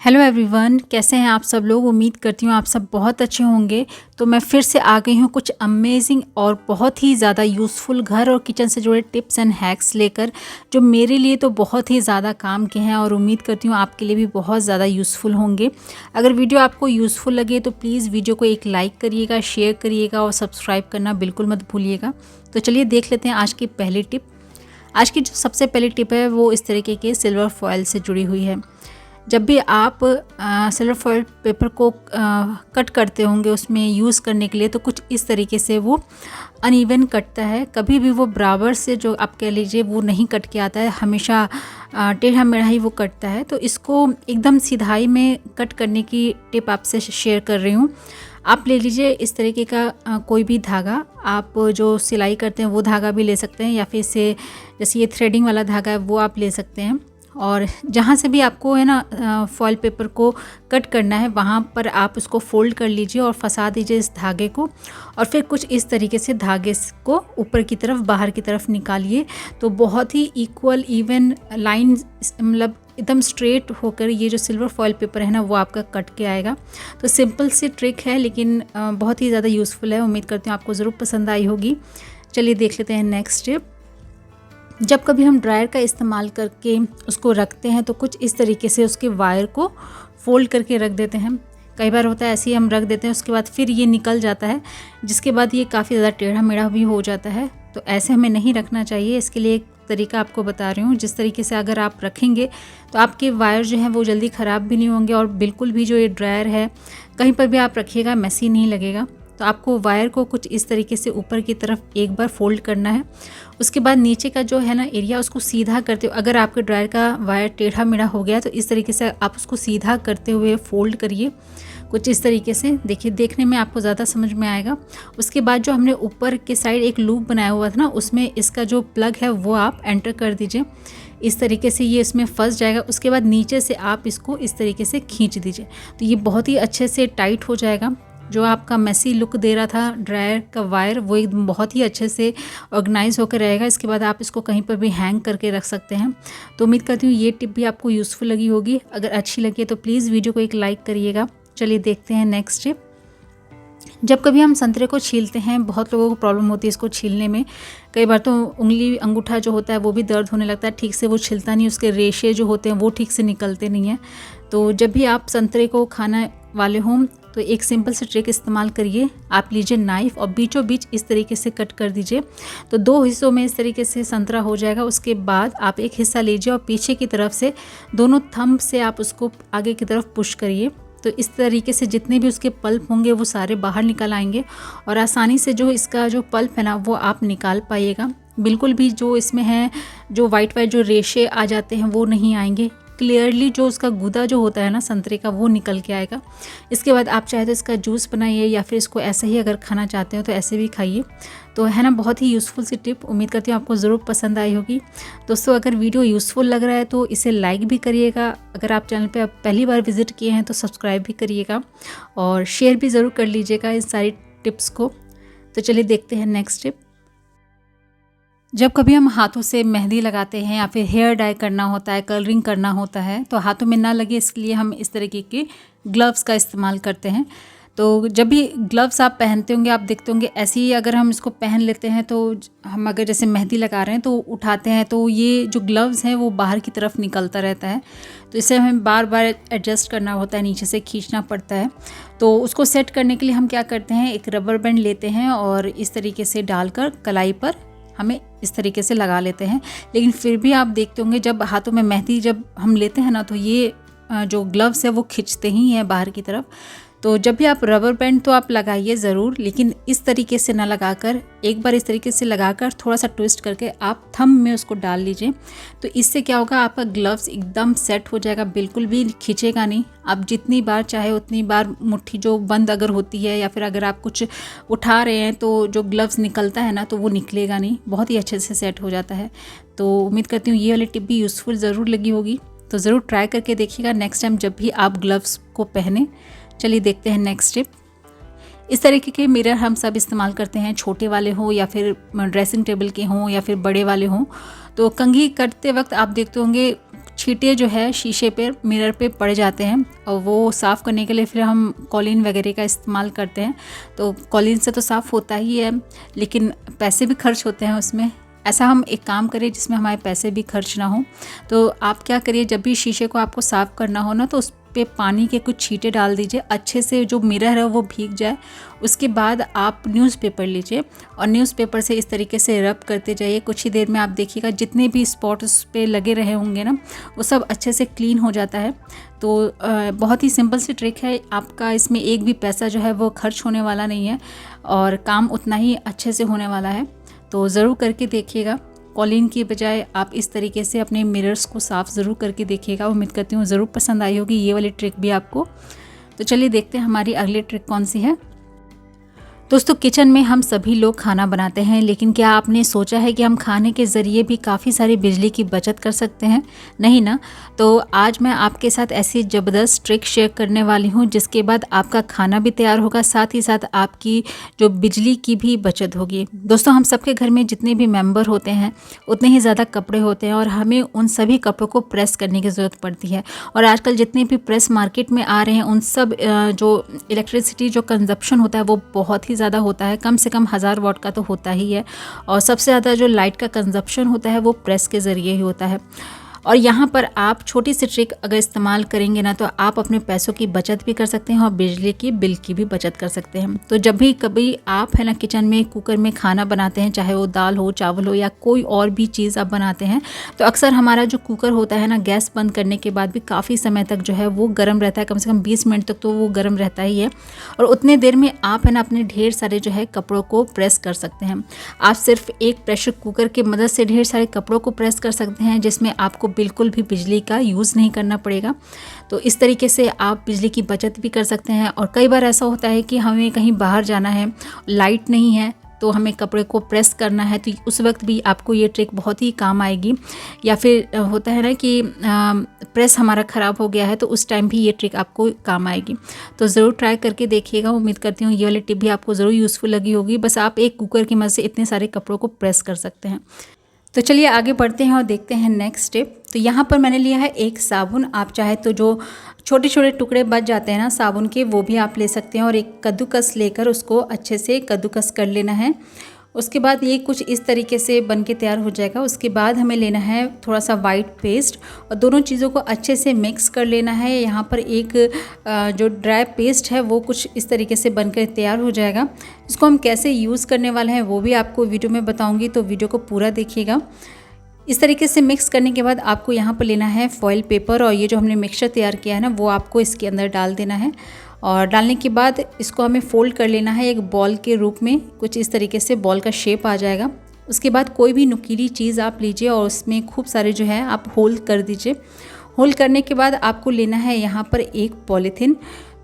Hello everyone, कैसे हैं आप सब लोग। उम्मीद करती हूँ आप सब बहुत अच्छे होंगे। तो मैं फिर से आ गई हूँ कुछ अमेजिंग और बहुत ही ज़्यादा यूज़फुल घर और किचन से जुड़े टिप्स एंड हैक्स लेकर, जो मेरे लिए तो बहुत ही ज़्यादा काम के हैं और उम्मीद करती हूँ आपके लिए भी बहुत ज़्यादा यूज़फुल होंगे। अगर वीडियो आपको यूज़फुल लगे तो प्लीज़ वीडियो को एक लाइक करिएगा, शेयर करिएगा और सब्सक्राइब करना बिल्कुल मत भूलिएगा। तो चलिए देख लेते हैं आज की पहली टिप। आज की जो सबसे पहली टिप है वो इस तरीके के सिल्वर फॉयल से जुड़ी हुई है। जब भी आप सिल्वर फॉयल पेपर को कट करते होंगे उसमें यूज़ करने के लिए, तो कुछ इस तरीके से वो अनइवन कटता है। कभी भी वो बराबर से, जो आप कह लीजिए, वो नहीं कट के आता है, हमेशा टेढ़ा मेढ़ा ही वो कटता है। तो इसको एकदम सीधाई में कट करने की टिप आपसे शेयर कर रही हूँ। आप ले लीजिए इस तरीके का कोई भी धागा। आप जो सिलाई करते हैं वो धागा भी ले सकते हैं, या फिर इसे जैसे ये थ्रेडिंग वाला धागा है वो आप ले सकते हैं। और जहाँ से भी आपको है ना फॉयल पेपर को कट करना है, वहाँ पर आप उसको फोल्ड कर लीजिए और फंसा दीजिए इस धागे को। और फिर कुछ इस तरीके से धागे को ऊपर की तरफ, बाहर की तरफ निकालिए। तो बहुत ही इक्वल इवन लाइन, मतलब एकदम स्ट्रेट होकर ये जो सिल्वर फॉयल पेपर है ना वो आपका कट के आएगा। तो सिंपल सी ट्रिक है, लेकिन बहुत ही ज़्यादा यूज़फुल है। उम्मीद करती हूँ आपको ज़रूर पसंद आई होगी। चलिए देख लेते हैं नेक्स्ट टिप। जब कभी हम ड्रायर का इस्तेमाल करके उसको रखते हैं तो कुछ इस तरीके से उसके वायर को फोल्ड करके रख देते हैं। कई बार होता है ऐसे ही हम रख देते हैं, उसके बाद फिर ये निकल जाता है, जिसके बाद ये काफ़ी ज़्यादा टेढ़ा मेढ़ा भी हो जाता है। तो ऐसे हमें नहीं रखना चाहिए। इसके लिए एक तरीका आपको बता रही हूँ, जिस तरीके से अगर आप रखेंगे तो आपके वायर जो हैं वो जल्दी ख़राब भी नहीं होंगे और बिल्कुल भी जो ये ड्रायर है कहीं पर भी आप रखिएगा मैसी नहीं लगेगा। तो आपको वायर को कुछ इस तरीके से ऊपर की तरफ एक बार फोल्ड करना है। उसके बाद नीचे का जो है ना एरिया, उसको सीधा करते हुए, अगर आपके ड्रायर का वायर टेढ़ा मेढ़ा हो गया तो इस तरीके से आप उसको सीधा करते हुए फोल्ड करिए कुछ इस तरीके से। देखिए, देखने में आपको ज़्यादा समझ में आएगा। उसके बाद जो हमने ऊपर के साइड एक लूप बनाया हुआ था ना, उसमें इसका जो प्लग है वो आप एंटर कर दीजिए। इस तरीके से ये इसमें फंस जाएगा। उसके बाद नीचे से आप इसको इस तरीके से खींच दीजिए, तो ये बहुत ही अच्छे से टाइट हो जाएगा। जो आपका मैसी लुक दे रहा था ड्रायर का वायर, वो एकदम बहुत ही अच्छे से ऑर्गेनाइज होकर रहेगा। इसके बाद आप इसको कहीं पर भी हैंग करके रख सकते हैं। तो उम्मीद करती हूँ ये टिप भी आपको यूज़फुल लगी होगी। अगर अच्छी लगी तो प्लीज़ वीडियो को एक लाइक करिएगा। चलिए देखते हैं नेक्स्ट टिप। जब कभी हम संतरे को छीलते हैं, बहुत लोगों को प्रॉब्लम होती है इसको छीलने में। कई बार तो उंगली, अंगूठा जो होता है वो भी दर्द होने लगता है, ठीक से वो छिलता नहीं, उसके रेशे जो होते हैं वो ठीक से निकलते नहीं हैं। तो जब भी आप संतरे को खाने वाले हों तो एक सिंपल से ट्रिक इस्तेमाल करिए। आप लीजिए नाइफ़ और बीचों बीच इस तरीके से कट कर दीजिए, तो 2 हिस्सों में इस तरीके से संतरा हो जाएगा। उसके बाद आप एक हिस्सा लीजिए और पीछे की तरफ से दोनों थंब से आप उसको आगे की तरफ पुश करिए। तो इस तरीके से जितने भी उसके पल्प होंगे वो सारे बाहर निकल आएंगे और आसानी से जो इसका जो पल्प है ना वो आप निकाल पाइएगा। बिल्कुल भी जो इसमें है, जो वाइट जो रेशे आ जाते हैं वो नहीं आएंगे। क्लियरली जो उसका गूदा जो होता है ना संतरे का, वो निकल के आएगा। इसके बाद आप चाहे तो इसका जूस बनाइए, या फिर इसको ऐसे ही अगर खाना चाहते हो तो ऐसे भी खाइए। तो है ना, बहुत ही यूज़फुल सी टिप। उम्मीद करती हूँ आपको ज़रूर पसंद आई होगी। दोस्तों, अगर वीडियो यूज़फुल लग रहा है तो इसे लाइक भी करिएगा। अगर आप चैनल पे पहली बार विज़िट किए हैं तो सब्सक्राइब भी करिएगा और शेयर भी ज़रूर कर लीजिएगा इस सारी टिप्स को। तो चलिए देखते हैं नेक्स्ट टिप। जब कभी हम हाथों से मेहंदी लगाते हैं या फिर हेयर डाई करना होता है, कलरिंग करना होता है, तो हाथों में ना लगे इसके लिए हम इस तरीके के ग्लव्स का इस्तेमाल करते हैं। तो जब भी ग्लव्स आप पहनते होंगे, आप देखते होंगे ऐसे ही अगर हम इसको पहन लेते हैं, तो हम अगर जैसे मेहंदी लगा रहे हैं तो उठाते हैं तो ये जो ग्लव्स हैं वो बाहर की तरफ निकलता रहता है। तो इसे हमें बार बार एडजस्ट करना होता है, नीचे से खींचना पड़ता है। तो उसको सेट करने के लिए हम क्या करते हैं, एक रबर बैंड लेते हैं और इस तरीके से डालकर कलाई पर हमें इस तरीके से लगा लेते हैं। लेकिन फिर भी आप देखते होंगे जब हाथों में मेहंदी जब हम लेते हैं ना, तो ये जो ग्लव्स है वो खींचते ही हैं बाहर की तरफ। तो जब भी आप रबर बैंड तो आप लगाइए ज़रूर, लेकिन इस तरीके से ना लगाकर, एक बार इस तरीके से लगाकर थोड़ा सा ट्विस्ट करके आप थंब में उसको डाल लीजिए। तो इससे क्या होगा, आपका ग्लव्स एकदम सेट हो जाएगा, बिल्कुल भी खींचेगा नहीं। आप जितनी बार चाहे उतनी बार मुट्ठी जो बंद अगर होती है, या फिर अगर आप कुछ उठा रहे हैं तो जो ग्लव्स निकलता है ना, तो वो निकलेगा नहीं, बहुत ही अच्छे से सेट हो जाता है। तो उम्मीद करती हूँ ये वाली टिप भी यूज़फुल ज़रूर लगी होगी। तो ज़रूर ट्राई करके देखिएगा नेक्स्ट टाइम जब भी आप ग्लव्स को पहने। चलिए देखते हैं नेक्स्ट टिप। इस तरीके के मिरर हम सब इस्तेमाल करते हैं, छोटे वाले हों या फिर ड्रेसिंग टेबल के हों या फिर बड़े वाले हों। तो कंघी करते वक्त आप देखते होंगे छींटे जो है शीशे पे मिरर पे पड़ जाते हैं और वो साफ़ करने के लिए फिर हम कॉलिन वगैरह का इस्तेमाल करते हैं। तो कॉलिन से तो साफ़ होता ही है, लेकिन पैसे भी खर्च होते हैं उसमें। ऐसा हम एक काम करें जिसमें हमारे पैसे भी खर्च ना हो। तो आप क्या करिए, जब भी शीशे को आपको साफ़ करना हो ना, तो उस पे पानी के कुछ छींटे डाल दीजिए, अच्छे से जो मिरर है वो भीग जाए। उसके बाद आप न्यूज़पेपर लीजिए और न्यूज़पेपर से इस तरीके से रब करते जाइए। कुछ ही देर में आप देखिएगा जितने भी स्पॉट उस पे लगे रहे होंगे ना, वो सब अच्छे से क्लीन हो जाता है। तो बहुत ही सिंपल सी ट्रिक है, आपका इसमें एक भी पैसा जो है वो खर्च होने वाला नहीं है और काम उतना ही अच्छे से होने वाला है। तो ज़रूर करके देखिएगा। कॉलिन की बजाय आप इस तरीके से अपने मिरर्स को साफ़ ज़रूर करके देखिएगा। उम्मीद करती हूँ ज़रूर पसंद आई होगी ये वाली ट्रिक भी आपको। तो चलिए देखते हैं हमारी अगली ट्रिक कौन सी है। दोस्तों, किचन में हम सभी लोग खाना बनाते हैं, लेकिन क्या आपने सोचा है कि हम खाने के ज़रिए भी काफ़ी सारी बिजली की बचत कर सकते हैं? नहीं ना? तो आज मैं आपके साथ ऐसी ज़बरदस्त ट्रिक शेयर करने वाली हूँ जिसके बाद आपका खाना भी तैयार होगा, साथ ही साथ आपकी जो बिजली की भी बचत होगी। दोस्तों, हम सबके घर में जितने भी मेंबर होते हैं उतने ही ज़्यादा कपड़े होते हैं और हमें उन सभी कपड़ों को प्रेस करने की ज़रूरत पड़ती है। और आजकल जितने भी प्रेस मार्केट में आ रहे हैं उन सब जो इलेक्ट्रिसिटी जो कंजप्शन होता है वो बहुत ही ज़्यादा होता है, कम से कम 1000 वाट का तो होता ही है। और सबसे ज़्यादा जो लाइट का कंजप्शन होता है वो प्रेस के ज़रिए ही होता है। और यहाँ पर आप छोटी सी ट्रिक अगर इस्तेमाल करेंगे ना, तो आप अपने पैसों की बचत भी कर सकते हैं और बिजली की बिल की भी बचत कर सकते हैं। तो जब भी कभी आप है ना किचन में कुकर में खाना बनाते हैं, चाहे वो दाल हो, चावल हो या कोई और भी चीज़ आप बनाते हैं, तो अक्सर हमारा जो कुकर होता है ना, गैस बंद करने के बाद भी काफ़ी समय तक जो है वो गर्म रहता है, कम से कम 20 मिनट तक तो वो गर्म रहता ही है। और उतने देर में आप है ना अपने ढेर सारे जो है कपड़ों को प्रेस कर सकते हैं। आप सिर्फ एक प्रेशर कुकर की मदद से ढेर सारे कपड़ों को प्रेस कर सकते हैं, जिसमें आपको बिल्कुल भी बिजली का यूज़ नहीं करना पड़ेगा। तो इस तरीके से आप बिजली की बचत भी कर सकते हैं। और कई बार ऐसा होता है कि हमें कहीं बाहर जाना है, लाइट नहीं है, तो हमें कपड़े को प्रेस करना है, तो उस वक्त भी आपको ये ट्रिक बहुत ही काम आएगी। या फिर होता है ना कि प्रेस हमारा ख़राब हो गया है, तो उस टाइम भी ये ट्रिक आपको काम आएगी। तो ज़रूर ट्राई करके देखिएगा। उम्मीद करती हूँ ये वाली टिप भी आपको ज़रूर यूज़फुल लगी होगी। बस आप एक कुकर की मदद से इतने सारे कपड़ों को प्रेस कर सकते हैं। तो चलिए आगे बढ़ते हैं और देखते हैं नेक्स्ट स्टेप। तो यहाँ पर मैंने लिया है एक साबुन। आप चाहे तो जो छोटे छोटे टुकड़े बच जाते हैं ना साबुन के, वो भी आप ले सकते हैं। और एक कद्दूकस लेकर उसको अच्छे से कद्दूकस कर लेना है। उसके बाद ये कुछ इस तरीके से बन के तैयार हो जाएगा। उसके बाद हमें लेना है थोड़ा सा वाइट पेस्ट और दोनों चीज़ों को अच्छे से मिक्स कर लेना है। यहाँ पर एक जो ड्राई पेस्ट है वो कुछ इस तरीके से बनकर तैयार हो जाएगा। इसको हम कैसे यूज़ करने वाले हैं वो भी आपको वीडियो में बताऊँगी, तो वीडियो को पूरा देखिएगा। इस तरीके से मिक्स करने के बाद आपको यहाँ पर लेना है फॉइल पेपर और ये जो हमने मिक्सचर तैयार किया है ना, वो आपको इसके अंदर डाल देना है। और डालने के बाद इसको हमें फोल्ड कर लेना है एक बॉल के रूप में। कुछ इस तरीके से बॉल का शेप आ जाएगा। उसके बाद कोई भी नुकीली चीज़ आप लीजिए और उसमें खूब सारे जो है आप होल कर दीजिए। होल करने के बाद आपको लेना है यहाँ पर एक पॉलीथीन।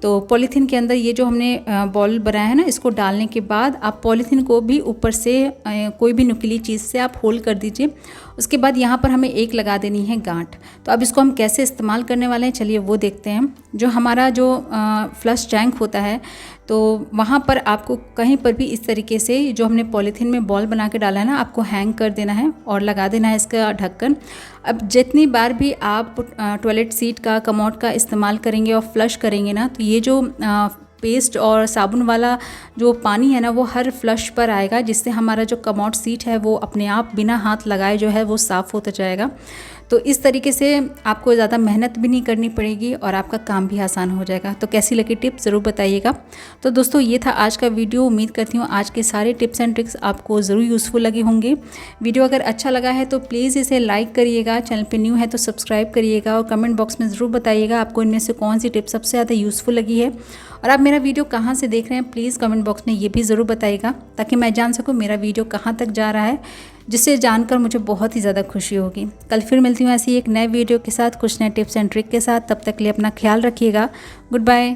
तो पॉलीथीन के अंदर ये जो हमने बॉल बनाया है ना, इसको डालने के बाद आप पॉलीथीन को भी ऊपर से कोई भी नुकीली चीज़ से आप होल कर दीजिए। उसके बाद यहाँ पर हमें एक लगा देनी है गांठ। तो अब इसको हम कैसे इस्तेमाल करने वाले हैं, चलिए वो देखते हैं। जो हमारा जो फ्लश टैंक होता है, तो वहाँ पर आपको कहीं पर भी इस तरीके से जो हमने पॉलीथीन में बॉल बना के डाला है ना, आपको हैंग कर देना है और लगा देना है इसका ढक्कन। अब जितनी बार भी आप टॉयलेट सीट का, कमोड का इस्तेमाल करेंगे और फ्लश करेंगे ना, तो ये जो पेस्ट और साबुन वाला जो पानी है ना, वो हर फ्लश पर आएगा, जिससे हमारा जो कमोड सीट है वो अपने आप बिना हाथ लगाए जो है वो साफ़ होता जाएगा। तो इस तरीके से आपको ज़्यादा मेहनत भी नहीं करनी पड़ेगी और आपका काम भी आसान हो जाएगा। तो कैसी लगी टिप ज़रूर बताइएगा। तो दोस्तों, ये था आज का वीडियो। उम्मीद करती हूँ आज के सारे टिप्स एंड ट्रिक्स आपको ज़रूर यूज़फुल लगे होंगे। वीडियो अगर अच्छा लगा है तो प्लीज़ इसे लाइक करिएगा, चैनल पे न्यू है तो सब्सक्राइब करिएगा और कमेंट बॉक्स में ज़रूर बताइएगा आपको इनमें से कौन सी टिप सबसे ज़्यादा यूज़फुल लगी है। और आप मेरा वीडियो कहाँ से देख रहे हैं प्लीज़ कमेंट बॉक्स में ये भी ज़रूर बताइएगा, ताकि मैं जान सकूँ मेरा वीडियो कहाँ तक जा रहा है, जिससे जानकर मुझे बहुत ही ज़्यादा खुशी होगी। कल फिर मिलती हूँ ऐसी एक नए वीडियो के साथ, कुछ नए टिप्स एंड ट्रिक के साथ। तब तक के लिए अपना ख्याल रखिएगा। Good bye.